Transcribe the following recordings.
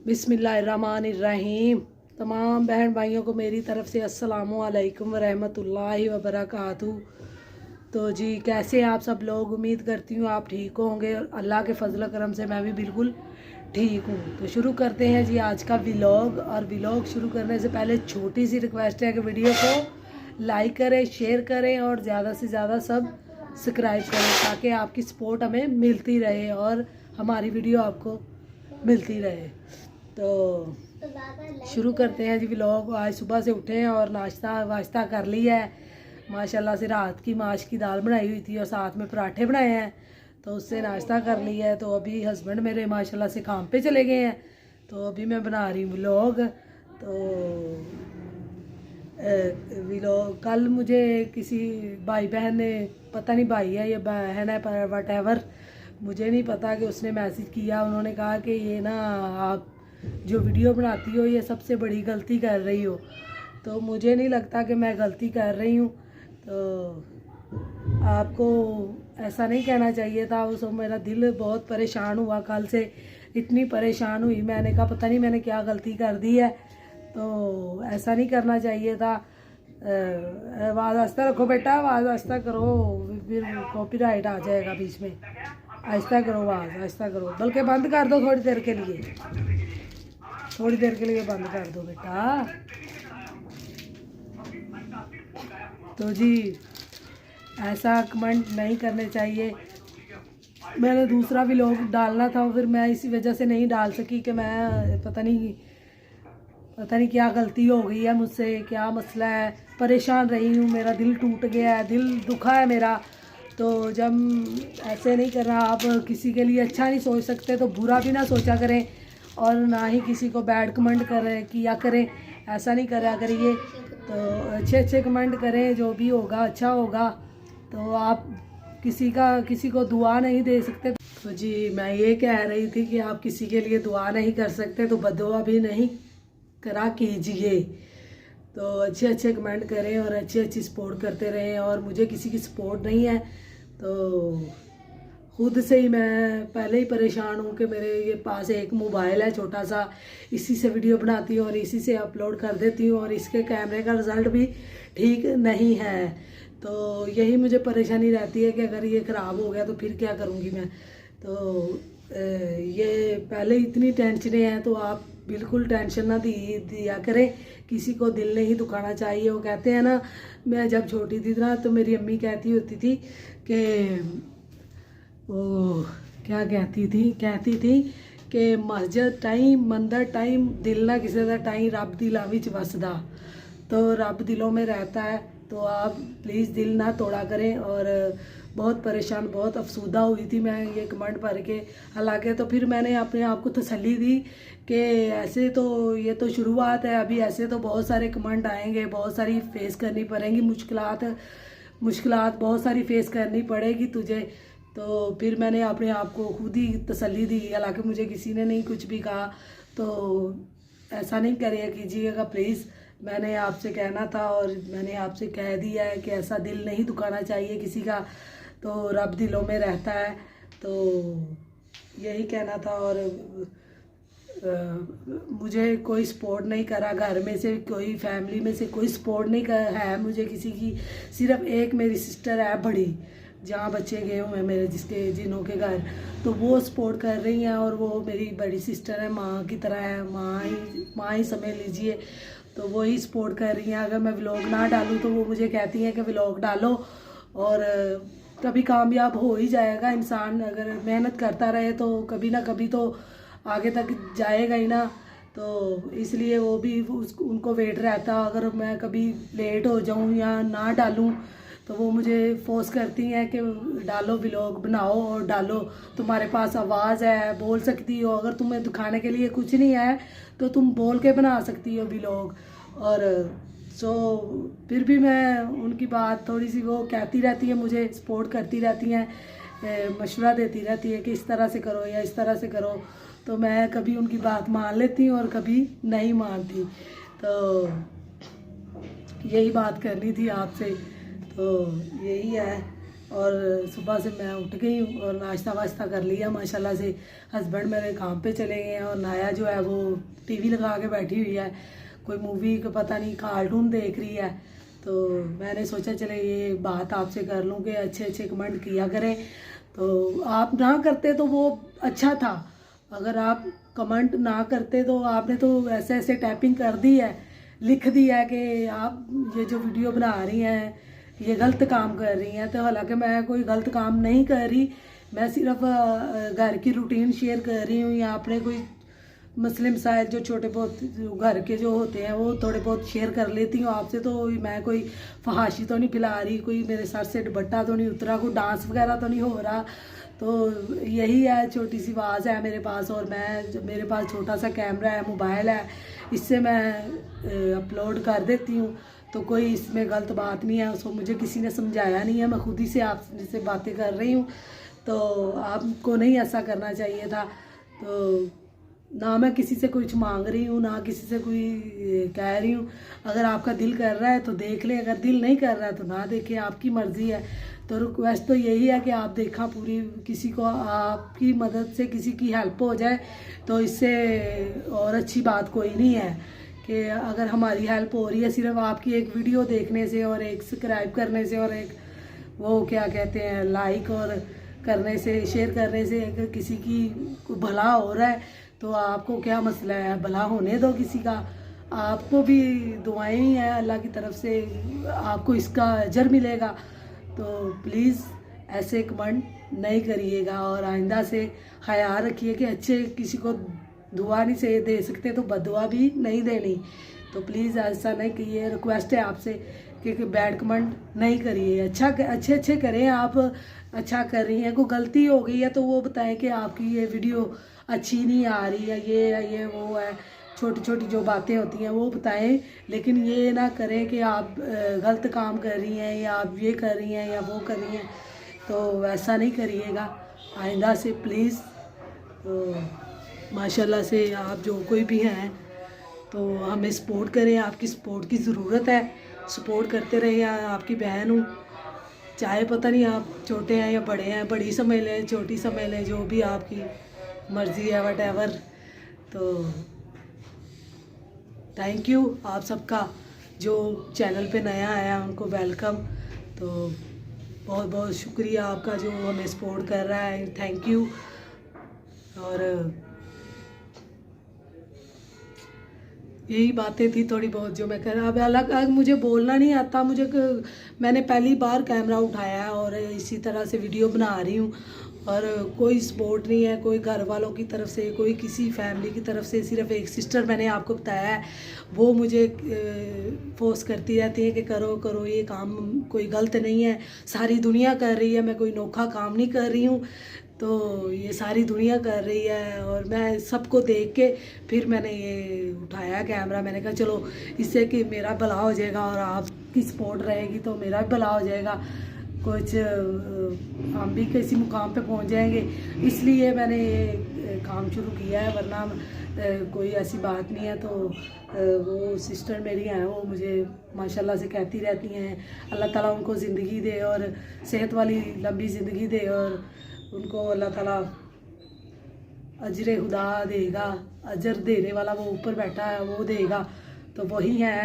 बिस्मिल्लाहिर्रहमानिर्रहीम। तमाम बहन भाइयों को मेरी तरफ़ से अस्सलामु अलैकुम वरहमतुल्लाहि वबरकातुहू। तो जी कैसे आप सब लोग, उम्मीद करती हूँ आप ठीक होंगे और अल्लाह के फजल करम से मैं भी बिल्कुल ठीक हूँ। तो शुरू करते हैं जी आज का व्लॉग। और व्लॉग शुरू करने से पहले छोटी सी रिक्वेस्ट है कि वीडियो को लाइक करें, शेयर करें और ज़्यादा से ज़्यादा सब सब्सक्राइब करें ताकि आपकी सपोर्ट हमें मिलती रहे और हमारी वीडियो आपको मिलती रहे। तो शुरू करते हैं जी व्लॉग। आज सुबह से उठे हैं और नाश्ता वाश्ता कर लिया है। माशाल्लाह से रात की माश की दाल बनाई हुई थी और साथ में पराठे बनाए हैं, तो उससे नाश्ता कर लिया है। तो अभी हस्बैंड मेरे माशाल्लाह से काम पे चले गए हैं, तो अभी मैं बना रही हूँ व्लॉग। तो व्लॉग कल मुझे किसी भाई बहन ने, पता नहीं भाई है या बहन है पर वट एवर, मुझे नहीं पता, कि उसने मैसेज किया। उन्होंने कहा कि ये ना आप जो वीडियो बनाती हो ये सबसे बड़ी गलती कर रही हो। तो मुझे नहीं लगता कि मैं गलती कर रही हूँ। तो आपको ऐसा नहीं कहना चाहिए था। उस मेरा दिल बहुत परेशान हुआ, कल से इतनी परेशान हुई। मैंने कहा पता नहीं मैंने क्या गलती कर दी है, तो ऐसा नहीं करना चाहिए था। आवाज़ आहिस्ता रखो बेटा, आवाज़ आहिस्ता करो, फिर कॉपीराइट आ जाएगा बीच में। आहिस्ता करो, आवाज़ आहिस्ता करो, बल्कि बंद कर दो थोड़ी देर के लिए, थोड़ी देर के लिए बंद कर दो बेटा। तो जी ऐसा कमेंट नहीं करने चाहिए। मैंने दूसरा व्लॉग डालना था, फिर मैं इसी वजह से नहीं डाल सकी कि मैं पता नहीं क्या गलती हो गई है मुझसे, क्या मसला है। परेशान रही हूँ, मेरा दिल टूट गया है, दिल दुखा है मेरा। तो जब ऐसे नहीं करना, आप किसी के लिए अच्छा नहीं सोच सकते तो बुरा भी ना सोचा करें और ना ही किसी को बैड कमेंट किया करें, ऐसा नहीं करा करिए। तो अच्छे कमेंट करें, जो भी होगा अच्छा होगा। तो आप किसी को दुआ नहीं दे सकते। तो जी मैं ये कह रही थी कि आप किसी के लिए दुआ नहीं कर सकते तो बददुआ भी नहीं करा कीजिए। तो अच्छे कमेंट करें और अच्छी सपोर्ट करते रहें। और मुझे किसी की सपोर्ट नहीं है, तो खुद से ही मैं पहले ही परेशान हूँ कि मेरे ये पास एक मोबाइल है छोटा सा, इसी से वीडियो बनाती हूँ और इसी से अपलोड कर देती हूँ और इसके कैमरे का रिज़ल्ट भी ठीक नहीं है। तो यही मुझे परेशानी रहती है कि अगर ये ख़राब हो गया तो फिर क्या करूँगी मैं। तो ये पहले इतनी टेंशनें हैं, तो आप बिल्कुल टेंशन ना दिया करें। किसी को दिल नहीं दुखाना चाहिए। वो कहते हैं ना, मैं जब छोटी थी ना तो मेरी अम्मी कहती होती थी कि वो क्या कहती थी कि मस्जिद टाइम मंदिर टाइम दिल ना किसी का टाइम रब दिलों विच वसदा। तो रब दिलों में रहता है। तो आप प्लीज़ दिल ना तोड़ा करें। और बहुत परेशान, बहुत अफसुदा हुई थी मैं ये कमेंट पढ़ के। हालांकि तो फिर मैंने अपने आप को तसल्ली दी कि ऐसे तो ये तो शुरुआत है, अभी ऐसे तो बहुत सारे कमेंट आएंगे, बहुत सारी फेस करनी पड़ेंगी मुश्किलात बहुत सारी फेस करनी पड़ेगी तुझे। तो फिर मैंने अपने आप को खुद ही तसल्ली दी, हालांकि मुझे किसी ने नहीं कुछ भी कहा। तो ऐसा नहीं करिए कीजिएगा प्लीज़, मैंने आपसे कहना था और मैंने आपसे कह दिया है कि ऐसा दिल नहीं दुखाना चाहिए किसी का। तो रब दिलों में रहता है, तो यही कहना था। और मुझे कोई सपोर्ट नहीं करा, घर में से कोई, फैमिली में से कोई सपोर्ट नहीं कर है मुझे किसी की। सिर्फ एक मेरी सिस्टर है बड़ी, जहाँ बच्चे गए हुए हैं मेरे जिनों के घर, तो वो सपोर्ट कर रही हैं। और वो मेरी बड़ी सिस्टर है, माँ की तरह है, माँ ही समझ लीजिए। तो वो ही सपोर्ट कर रही हैं। अगर मैं व्लॉग ना डालूँ तो वो मुझे कहती हैं कि व्लॉग डालो। और कभी कामयाब हो ही जाएगा इंसान, अगर मेहनत करता रहे तो कभी ना कभी तो आगे तक जाएगा ही ना। तो इसलिए वो भी उनको वेट रहता। अगर मैं कभी लेट हो जाऊँ या ना डालूँ तो वो मुझे फोर्स करती हैं कि डालो व्लॉग, बनाओ और डालो, तुम्हारे पास आवाज़ है, बोल सकती हो, अगर तुम्हें दिखाने के लिए कुछ नहीं है तो तुम बोल के बना सकती हो व्लॉग। और सो फिर भी मैं उनकी बात थोड़ी सी, वो कहती रहती है, मुझे सपोर्ट करती रहती हैं, मशवरा देती रहती है कि इस तरह से करो या इस तरह से करो। तो मैं कभी उनकी बात मान लेती हूँ और कभी नहीं मानती। तो यही बात करनी थी आपसे। तो यही है और सुबह से मैं उठ गई हूँ और नाश्ता वाश्ता कर लिया माशाल्लाह से। हस्बैंड मेरे काम पे चले गए हैं और नाया जो है वो टीवी लगा के बैठी हुई है, कोई मूवी का पता नहीं कार्टून देख रही है। तो मैंने सोचा चले ये बात आपसे कर लूँ कि अच्छे अच्छे कमेंट किया करें। तो आप ना करते तो वो अच्छा था, अगर आप कमेंट ना करते तो आपने तो ऐसे ऐसे टैपिंग कर दी है, लिख दिया है कि आप ये जो वीडियो बना रही हैं ये गलत काम कर रही हैं। तो हालांकि मैं कोई गलत काम नहीं कर रही, मैं सिर्फ घर की रूटीन शेयर कर रही हूँ या अपने कोई मसले मसाइल जो छोटे बहुत घर के जो होते हैं वो थोड़े बहुत शेयर कर लेती हूँ आपसे। तो मैं कोई फहाशी तो नहीं फैला रही, कोई मेरे सर से दुपट्टा तो नहीं उतरा, कोई डांस वगैरह तो नहीं हो रहा। तो यही है, छोटी सी आवाज़ है मेरे पास और मैं मेरे पास छोटा सा कैमरा है, मोबाइल है, इससे मैं अपलोड कर देती हूँ। तो कोई इसमें गलत बात नहीं है, उसको मुझे किसी ने समझाया नहीं है, मैं खुद ही से आपसे बातें कर रही हूँ। तो आपको नहीं ऐसा करना चाहिए था। तो ना मैं किसी से कुछ मांग रही हूँ, ना किसी से कोई कह रही हूँ। अगर आपका दिल कर रहा है तो देख ले, अगर दिल नहीं कर रहा है तो ना देखें, आपकी मर्ज़ी है। तो रिक्वेस्ट तो यही है कि आप देखा पूरी, किसी को आपकी मदद से किसी की हेल्प हो जाए तो इससे और अच्छी बात कोई नहीं है। कि अगर हमारी हेल्प हो रही है सिर्फ आपकी एक वीडियो देखने से और एक सब्सक्राइब करने से और एक वो क्या कहते हैं लाइक और करने से, शेयर करने से, अगर किसी की भला हो रहा है तो आपको क्या मसला है, भला होने दो किसी का। आपको भी दुआएं ही हैं अल्लाह की तरफ से, आपको इसका अजर मिलेगा। तो प्लीज़ ऐसे कमेंट नहीं करिएगा और आइंदा से ख्याल रखिए कि अच्छे किसी को दुआ नहीं से दे सकते तो बददुआ भी नहीं देनी। तो प्लीज़ ऐसा नहीं कीजिए, रिक्वेस्ट है आपसे कि बैड कमेंट नहीं करिए, अच्छे अच्छे करें। आप अच्छा कर रही हैं, कोई गलती हो गई है तो वो बताएं कि आपकी ये वीडियो अच्छी नहीं आ रही है, ये वो है, छोटी छोटी जो बातें होती हैं वो बताएं। लेकिन ये ना करें कि आप गलत काम कर रही हैं या आप ये कर रही हैं या वो कर रही हैं, तो ऐसा नहीं करिएगा आइंदा से प्लीज़। तो माशाल्लाह से आप जो कोई भी हैं तो हमें सपोर्ट करें, आपकी सपोर्ट की ज़रूरत है, सपोर्ट करते रहिए। आपकी बहन हूँ, चाहे पता नहीं आप छोटे हैं या बड़े हैं, बड़ी समझ लें छोटी समझ लें, जो भी आपकी मर्ज़ी है वटेवर। तो थैंक यू आप सबका, जो चैनल पे नया आया उनको वेलकम। तो बहुत बहुत शुक्रिया आपका जो हमें सपोर्ट कर रहा है, थैंक यू। और यही बातें थी थोड़ी बहुत जो मैं कर रहा। अब अलग मुझे बोलना नहीं आता, मैंने पहली बार कैमरा उठाया है और इसी तरह से वीडियो बना रही हूँ और कोई सपोर्ट नहीं है, कोई घर वालों की तरफ से, कोई किसी फैमिली की तरफ से। सिर्फ एक सिस्टर मैंने आपको बताया है, वो मुझे फोर्स करती रहती है कि करो करो, ये काम कोई गलत नहीं है, सारी दुनिया कर रही है, मैं कोई नोखा काम नहीं कर रही हूँ। तो ये सारी दुनिया कर रही है और मैं सबको देख के फिर मैंने ये उठाया कैमरा। मैंने कहा चलो इससे कि मेरा भला हो जाएगा और आपकी सपोर्ट रहेगी तो मेरा भी भला हो जाएगा, कुछ हम भी किसी मुकाम पे पहुंच जाएंगे, इसलिए मैंने ये काम शुरू किया है। वरना कोई ऐसी बात नहीं है। तो वो सिस्टर मेरी हैं, वो मुझे माशाल्लाह से कहती रहती हैं अल्लाह ताला उनको ज़िंदगी दे और सेहत वाली लंबी ज़िंदगी दे और उनको अल्लाह ताला अजर खुदा देगा, अजर देने वाला वो ऊपर बैठा है वो देगा। तो वही है,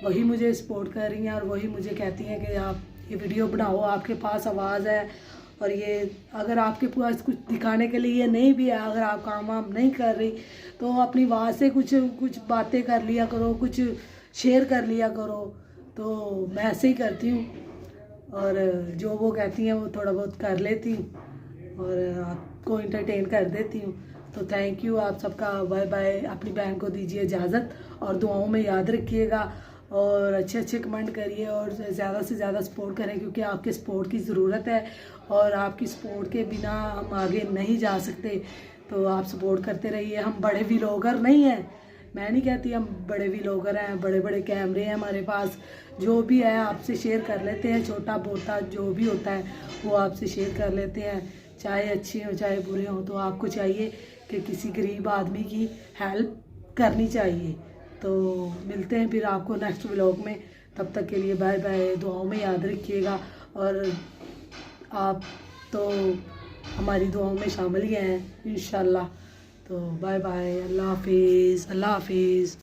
वही मुझे सपोर्ट कर रही हैं और वही मुझे कहती हैं कि आप ये वीडियो बनाओ, आपके पास आवाज़ है और ये अगर आपके पास कुछ दिखाने के लिए नहीं भी है, अगर आप काम वाम नहीं कर रही तो अपनी आवाज़ से कुछ बातें कर लिया करो, कुछ शेयर कर लिया करो। तो मैं ऐसे ही करती हूँ और जो वो कहती हैं वो थोड़ा बहुत कर लेती हूँ और आपको इंटरटेन कर देती हूँ। तो थैंक यू आप सबका, बाय बाय। अपनी बहन को दीजिए इजाज़त और दुआओं में याद रखिएगा और अच्छे अच्छे कमेंट करिए और ज़्यादा से ज़्यादा सपोर्ट करें, क्योंकि आपके सपोर्ट की ज़रूरत है और आपकी सपोर्ट के बिना हम आगे नहीं जा सकते। तो आप सपोर्ट करते रहिए। हम बड़े व्लॉगर नहीं हैं, मैं नहीं कहती हम बड़े व्लॉगर हैं, बड़े बड़े कैमरे हैं हमारे पास, जो भी है आपसे शेयर कर लेते हैं, छोटा मोटा जो भी होता है वो आपसे शेयर कर लेते हैं, चाहे अच्छे हो चाहे बुरे हो। तो आपको चाहिए कि किसी गरीब आदमी की हेल्प करनी चाहिए। तो मिलते हैं फिर आपको नेक्स्ट व्लॉग में, तब तक के लिए बाय बाय। दुआओं में याद रखिएगा और आप तो हमारी दुआओं में शामिल ही हैं इंशाल्लाह। तो बाय बाय, अल्लाह हाफिज़, अल्लाह हाफिज़।